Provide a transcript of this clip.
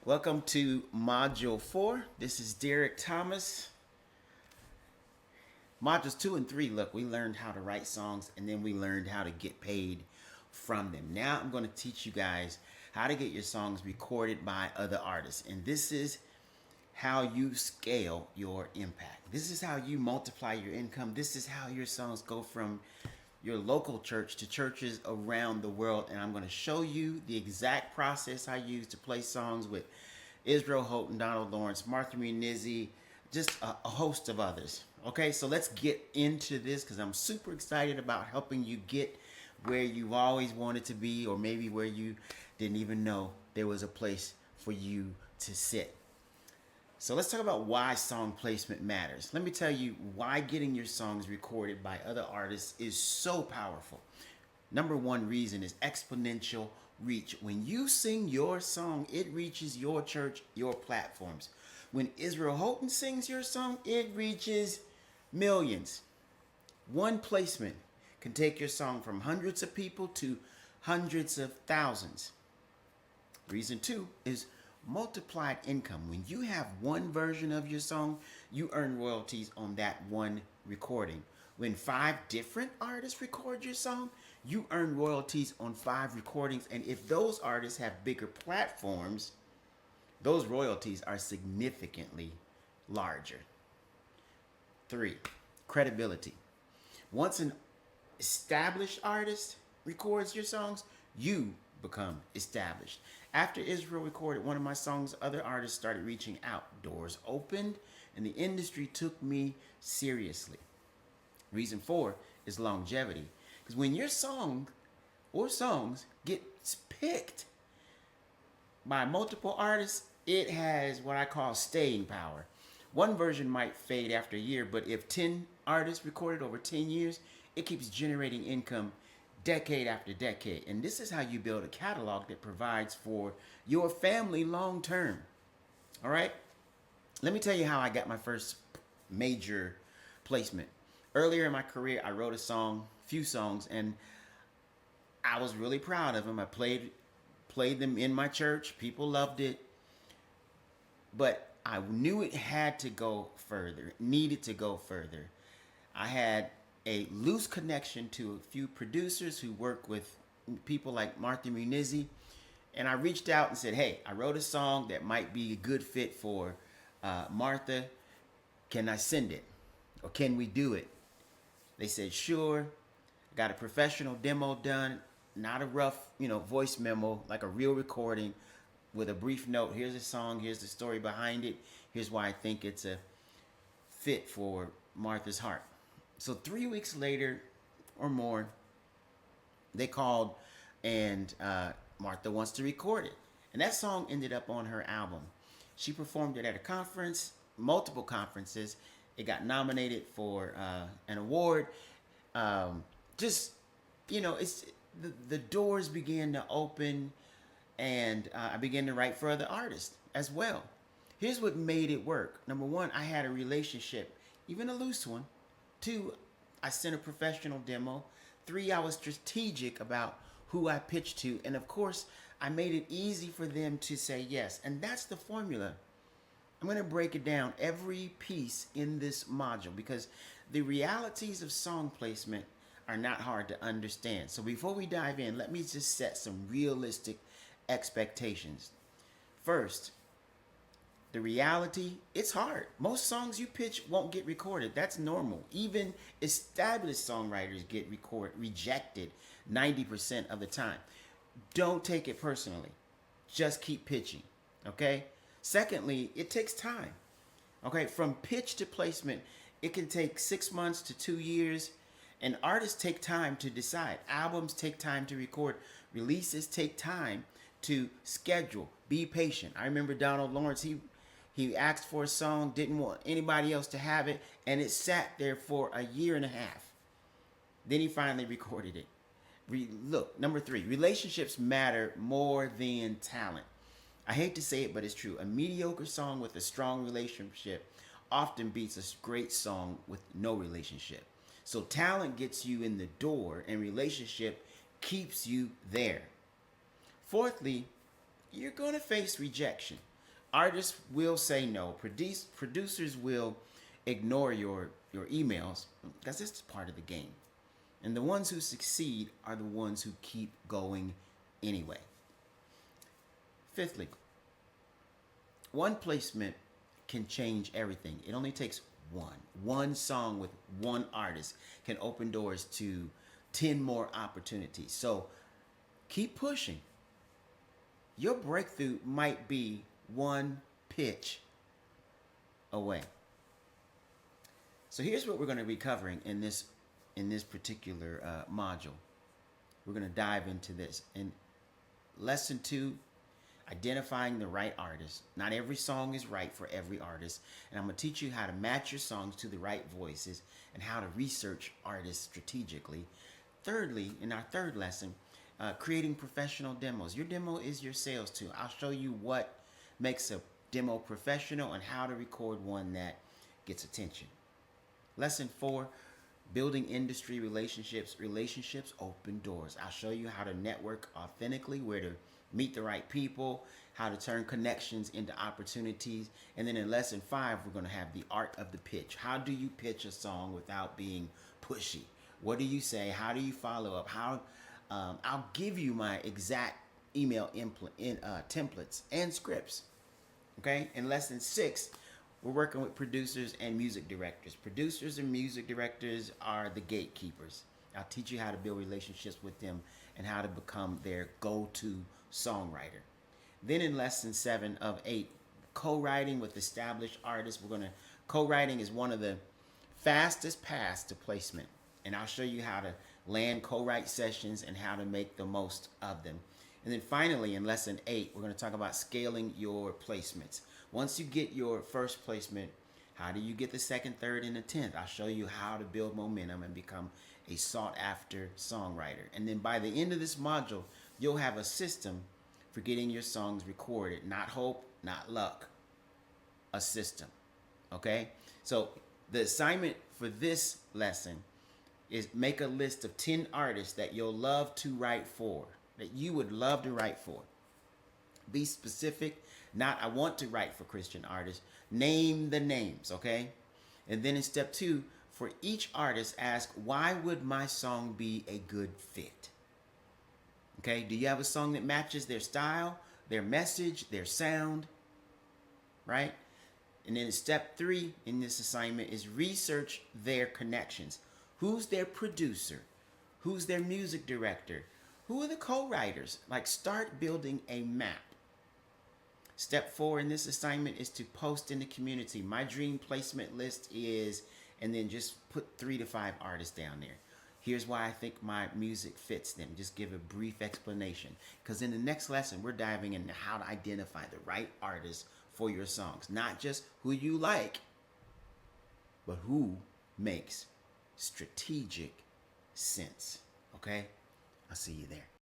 Welcome to Module 4. This is Derek Thomas. Modules 2 and 3, look, we learned how to write songs and then we learned how to get paid from them. Now I'm going to teach you guys how to get your songs recorded by other artists. And this is how you scale your impact. This is how you multiply your income. This is how your songs go from your local church to churches around the world. And I'm going to show you the exact process I use to play songs with Israel Houghton, Donald Lawrence, Martha Munizzi, just a host of others. Okay, so let's get into this because I'm super excited about helping you get where you've always wanted to be, or maybe where you didn't even know there was a place for you to sit. So let's talk about why song placement matters. Let me tell you why getting your songs recorded by other artists is so powerful. Number one reason is exponential reach. When you sing your song, it reaches your church, your platforms. When Israel Houghton sings your song, it reaches millions. One placement can take your song from hundreds of people to hundreds of thousands. Reason two is multiplied income. When you have one version of your song, you earn royalties on that one recording. When 5 different artists record your song, you earn royalties on 5 recordings. And if those artists have bigger platforms, those royalties are significantly larger. 3, credibility. Once an established artist records your songs, you become established. After Israel recorded one of my songs, other artists started reaching out. Doors opened, and the industry took me seriously. Reason 4 is longevity. Because when your song or songs gets picked by multiple artists, it has what I call staying power. One version might fade after a year, but if 10 artists recorded over 10 years, it keeps generating income decade after decade. And this is how you build a catalog that provides for your family long term. All right? Let me tell you how I got my first major placement. Earlier in my career, I wrote a few songs, and I was really proud of them. I played them in my church. People loved it. But I knew it had to go further. It needed to go further. I had a loose connection to a few producers who work with people like Martha Munizzi. And I reached out and said, hey, I wrote a song that might be a good fit for Martha. Can I send it? Or can we do it? They said, sure. I got a professional demo done, not a rough, voice memo, like a real recording with a brief note. Here's a song. Here's the story behind it. Here's why I think it's a fit for Martha's heart. So 3 weeks later or more, they called and Martha wants to record it. And that song ended up on her album. She performed it at a conference, multiple conferences. It got nominated for an award. It's the doors began to open, and I began to write for other artists as well. Here's what made it work. Number one, I had a relationship, even a loose one. 2, I sent a professional demo. 3, I was strategic about who I pitched to. And of course, I made it easy for them to say yes. And that's the formula. I'm going to break it down, every piece in this module, because the realities of song placement are not hard to understand. So before we dive in, let me just set some realistic expectations. First, the reality, it's hard. Most songs you pitch won't get recorded. That's normal. Even established songwriters get rejected 90% of the time. Don't take it personally. Just keep pitching, okay? Secondly, it takes time. Okay, from pitch to placement, it can take 6 months to 2 years. And artists take time to decide. Albums take time to record. Releases take time to schedule. Be patient. I remember Donald Lawrence, he asked for a song, didn't want anybody else to have it, and it sat there for a year and a half. Then he finally recorded it. Look, number 3, relationships matter more than talent. I hate to say it, but it's true. A mediocre song with a strong relationship often beats a great song with no relationship. So talent gets you in the door, and relationship keeps you there. Fourthly, you're going to face rejection. Artists will say no. Producers will ignore your emails because it's part of the game. And the ones who succeed are the ones who keep going anyway. Fifthly, one placement can change everything. It only takes one. One song with one artist can open doors to 10 more opportunities. So keep pushing. Your breakthrough might be one pitch away. So here's what we're going to be covering in this particular module. We're going to dive into this. In lesson 2, identifying the right artist. Not every song is right for every artist, and I'm going to teach you how to match your songs to the right voices and how to research artists strategically. Thirdly, in our third lesson, creating professional demos. Your demo is your sales tool. I'll show you what makes a demo professional and how to record one that gets attention. Lesson 4, building industry relationships. Relationships open doors. I'll show you how to network authentically, where to meet the right people, how to turn connections into opportunities. And then in lesson 5, we're going to have the art of the pitch. How do you pitch a song without being pushy? What do you say? How do you follow up? I'll give you my exact email templates and scripts. Okay? In lesson 6, we're working with producers and music directors. Producers and music directors are the gatekeepers. I'll teach you how to build relationships with them and how to become their go-to songwriter. Then in lesson 7 of 8, co-writing with established artists. Co-writing is one of the fastest paths to placement. And I'll show you how to land co-write sessions and how to make the most of them. And then finally, in lesson 8, we're going to talk about scaling your placements. Once you get your first placement, how do you get the second, third, and the 10th? I'll show you how to build momentum and become a sought-after songwriter. And then by the end of this module, you'll have a system for getting your songs recorded. Not hope, not luck. A system. Okay? So the assignment for this lesson is make a list of 10 artists that you'll love to write for, that you would love to write for. Be specific. Not, I want to write for Christian artists. Name the names, okay? And then in step 2, for each artist, ask, why would my song be a good fit? Okay, do you have a song that matches their style, their message, their sound, right? And then step 3 in this assignment is research their connections. Who's their producer? Who's their music director? Who are the co-writers? Like, start building a map. Step 4 in this assignment is to post in the community. My dream placement list is, and then just put 3 to 5 artists down there. Here's why I think my music fits them. Just give a brief explanation. Because in the next lesson, we're diving into how to identify the right artists for your songs. Not just who you like, but who makes strategic sense. Okay? I'll see you there.